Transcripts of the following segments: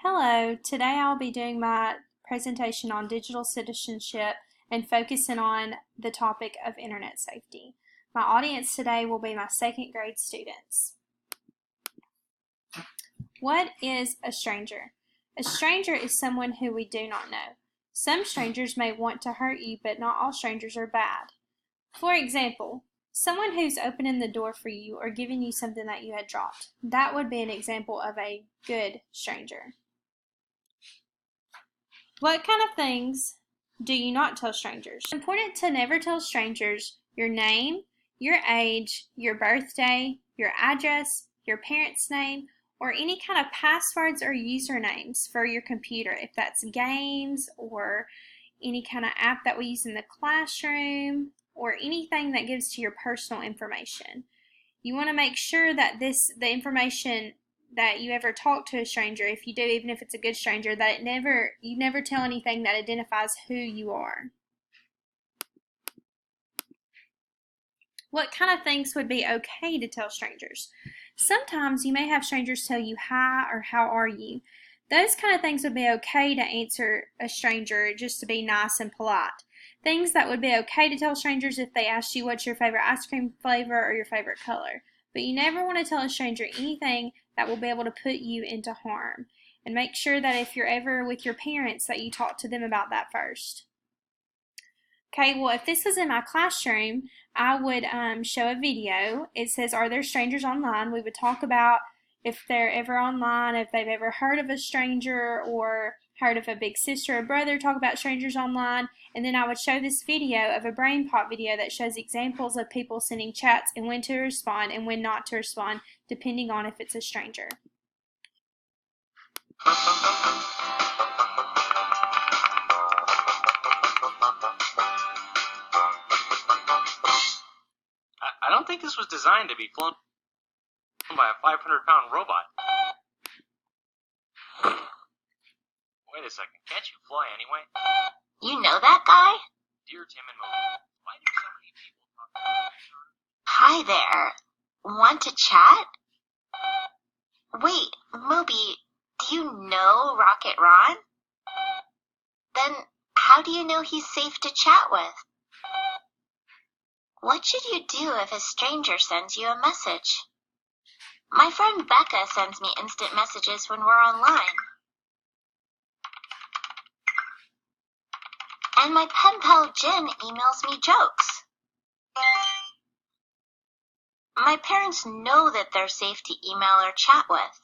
Hello, today I'll be doing my presentation on digital citizenship and focusing on the topic of internet safety. My audience today will be my second grade students. What is a stranger? A stranger is someone who we do not know. Some strangers may want to hurt you, but not all strangers are bad. For example, someone who's opening the door for you or giving you something that you had dropped. That would be an example of a good stranger. What kind of things do you not tell strangers? It's important to never tell strangers your name, your age, your birthday, your address, your parents' name, or any kind of passwords or usernames for your computer, if that's games or any kind of app that we use in the classroom or anything that gives to your personal information. You want to make sure that the information that you ever talk to a stranger, if you do, even if it's a good stranger, that you never tell anything that identifies who you are. What kind of things would be okay to tell strangers? Sometimes you may have strangers tell you hi or how are you. Those kind of things would be okay to answer a stranger just to be nice and polite. Things that would be okay to tell strangers if they asked you what's your favorite ice cream flavor or your favorite color. But you never want to tell a stranger anything that will be able to put you into harm. And make sure that if you're ever with your parents that you talk to them about that first. Okay, well, if this was in my classroom, I would show a video. It says, "Are there strangers online?" We would talk about if they're ever online, if they've ever heard of a stranger or heard of a big sister or brother talk about strangers online. And then I would show this video of a BrainPop video that shows examples of people sending chats and when to respond and when not to respond, depending on if it's a stranger. I don't think this was designed to be flown by a 500-pound robot. Wait a second, can't you fly anyway? You know that guy? Dear Tim and Moby, why do so many people talk about each other? Hi there. Want to chat? Wait, Moby, do you know Rocket Ron? Then how do you know he's safe to chat with? What should you do if a stranger sends you a message? My friend Becca sends me instant messages when we're online. And my pen pal Jen emails me jokes. My parents know that they're safe to email or chat with,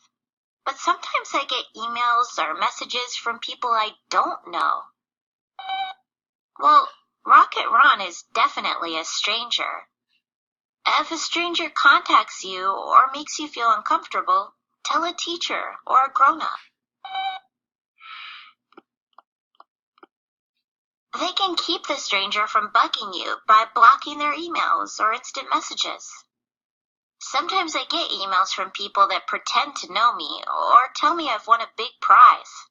but sometimes I get emails or messages from people I don't know. Well, Rocket Ron is definitely a stranger. If a stranger contacts you or makes you feel uncomfortable, tell a teacher or a grown-up. They can keep the stranger from bugging you by blocking their emails or instant messages. Sometimes I get emails from people that pretend to know me or tell me I've won a big prize.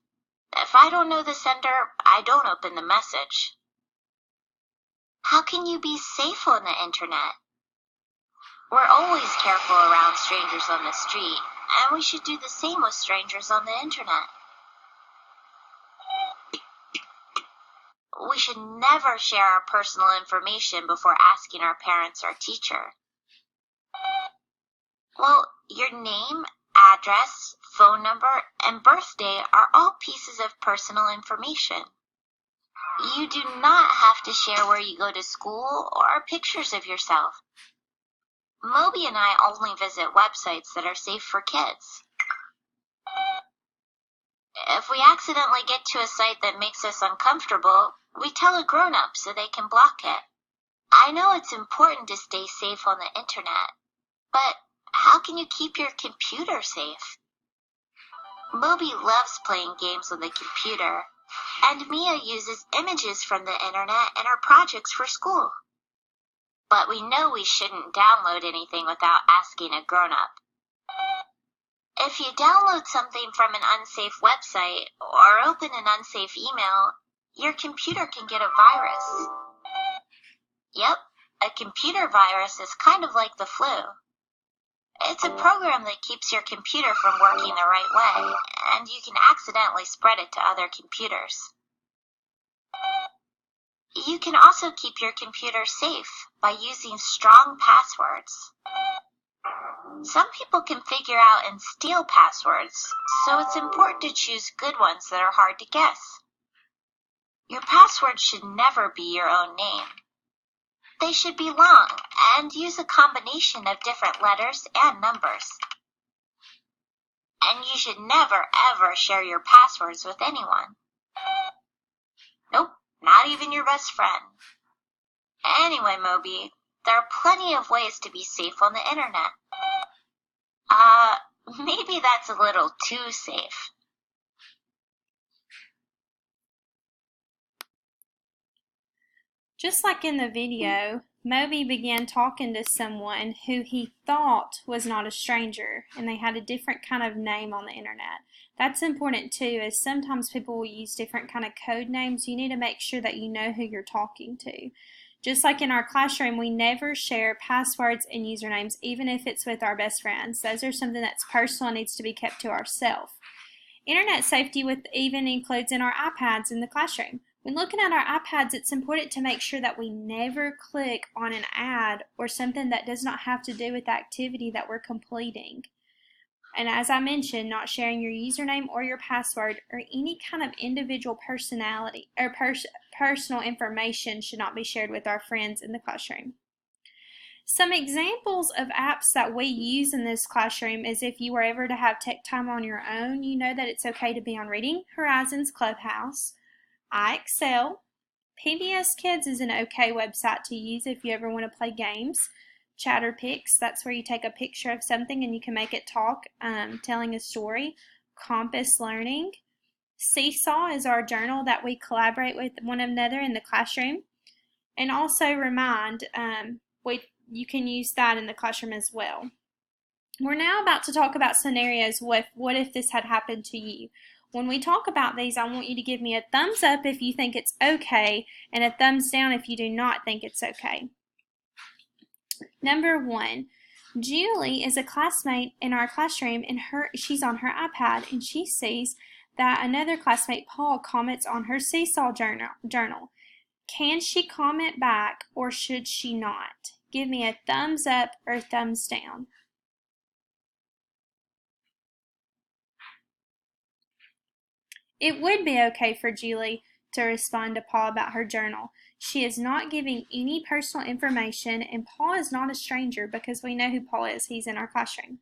If I don't know the sender, I don't open the message. How can you be safe on the internet? We're always careful around strangers on the street, and we should do the same with strangers on the internet. We should never share our personal information before asking our parents or teacher. Well, your name, address, phone number, and birthday are all pieces of personal information. You do not have to share where you go to school or pictures of yourself. Moby and I only visit websites that are safe for kids. If we accidentally get to a site that makes us uncomfortable, we tell a grown-up so they can block it. I know it's important to stay safe on the internet, but how can you keep your computer safe? Moby loves playing games on the computer, and Mia uses images from the internet in her projects for school. But we know we shouldn't download anything without asking a grown-up. If you download something from an unsafe website or open an unsafe email, your computer can get a virus. Yep, a computer virus is kind of like the flu. It's a program that keeps your computer from working the right way, and you can accidentally spread it to other computers. You can also keep your computer safe by using strong passwords. Some people can figure out and steal passwords, so it's important to choose good ones that are hard to guess. Your password should never be your own name. They should be long and use a combination of different letters and numbers. And you should never ever share your passwords with anyone. Nope, not even your best friend. Anyway, Moby, there are plenty of ways to be safe on the internet. Maybe that's a little too safe. Just like in the video, Moby began talking to someone who he thought was not a stranger, and they had a different kind of name on the internet. That's important too, as sometimes people will use different kind of code names. You need to make sure that you know who you're talking to. Just like in our classroom, we never share passwords and usernames, even if it's with our best friends. Those are something that's personal and needs to be kept to ourselves. Internet safety even includes in our iPads in the classroom. When looking at our iPads, it's important to make sure that we never click on an ad or something that does not have to do with the activity that we're completing. And as I mentioned, not sharing your username or your password or any kind of individual personality or personal information should not be shared with our friends in the classroom. Some examples of apps that we use in this classroom is if you were ever to have tech time on your own, you know that it's okay to be on Reading Horizons Clubhouse, iExcel. PBS Kids is an okay website to use if you ever want to play games. ChatterPix, that's where you take a picture of something and you can make it talk, telling a story. Compass Learning. Seesaw is our journal that we collaborate with one another in the classroom. And also Remind, you can use that in the classroom as well. We're now about to talk about scenarios with what if this had happened to you. When we talk about these, I want you to give me a thumbs up if you think it's okay and a thumbs down if you do not think it's okay. Number 1, Julie is a classmate in our classroom and she's on her iPad and she sees that another classmate, Paul, comments on her Seesaw journal. Can she comment back or should she not? Give me a thumbs up or thumbs down. It would be okay for Julie to respond to Paul about her journal. She is not giving any personal information, and Paul is not a stranger because we know who Paul is. He's in our classroom.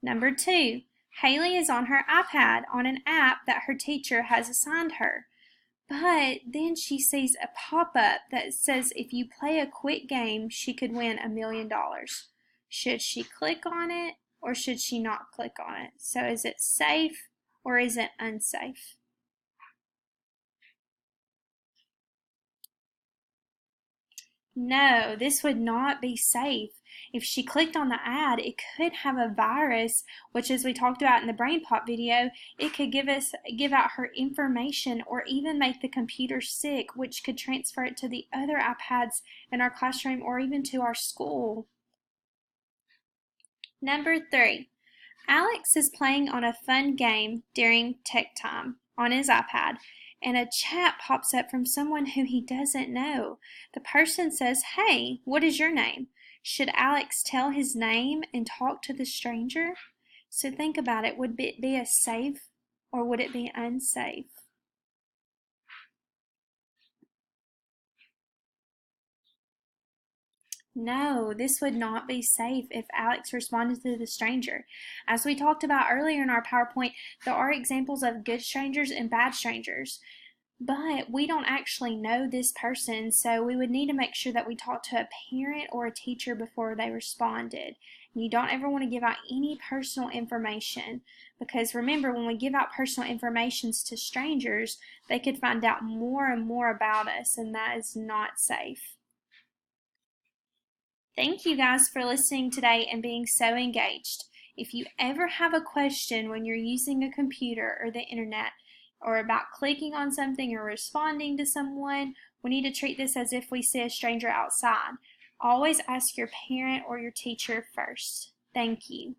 Number 2, Haley is on her iPad on an app that her teacher has assigned her. But then she sees a pop-up that says if you play a quick game, she could win $1 million. Should she click on it or should she not click on it? So is it safe or is it unsafe? No, this would not be safe. If she clicked on the ad, it could have a virus, which as we talked about in the Brain Pop video, it could give out her information or even make the computer sick, which could transfer it to the other iPads in our classroom or even to our school. Number 3, Alex is playing on a fun game during tech time on his iPad, and a chat pops up from someone who he doesn't know. The person says, "Hey, what is your name?" Should Alex tell his name and talk to the stranger? So think about it. Would it be a safe or would it be unsafe? No, this would not be safe if Alex responded to the stranger. As we talked about earlier in our PowerPoint, there are examples of good strangers and bad strangers. But we don't actually know this person, so we would need to make sure that we talk to a parent or a teacher before they responded. And you don't ever want to give out any personal information because remember, when we give out personal information to strangers, they could find out more and more about us, and that is not safe. Thank you guys for listening today and being so engaged. If you ever have a question when you're using a computer or the internet, or about clicking on something or responding to someone, we need to treat this as if we see a stranger outside. Always ask your parent or your teacher first. Thank you.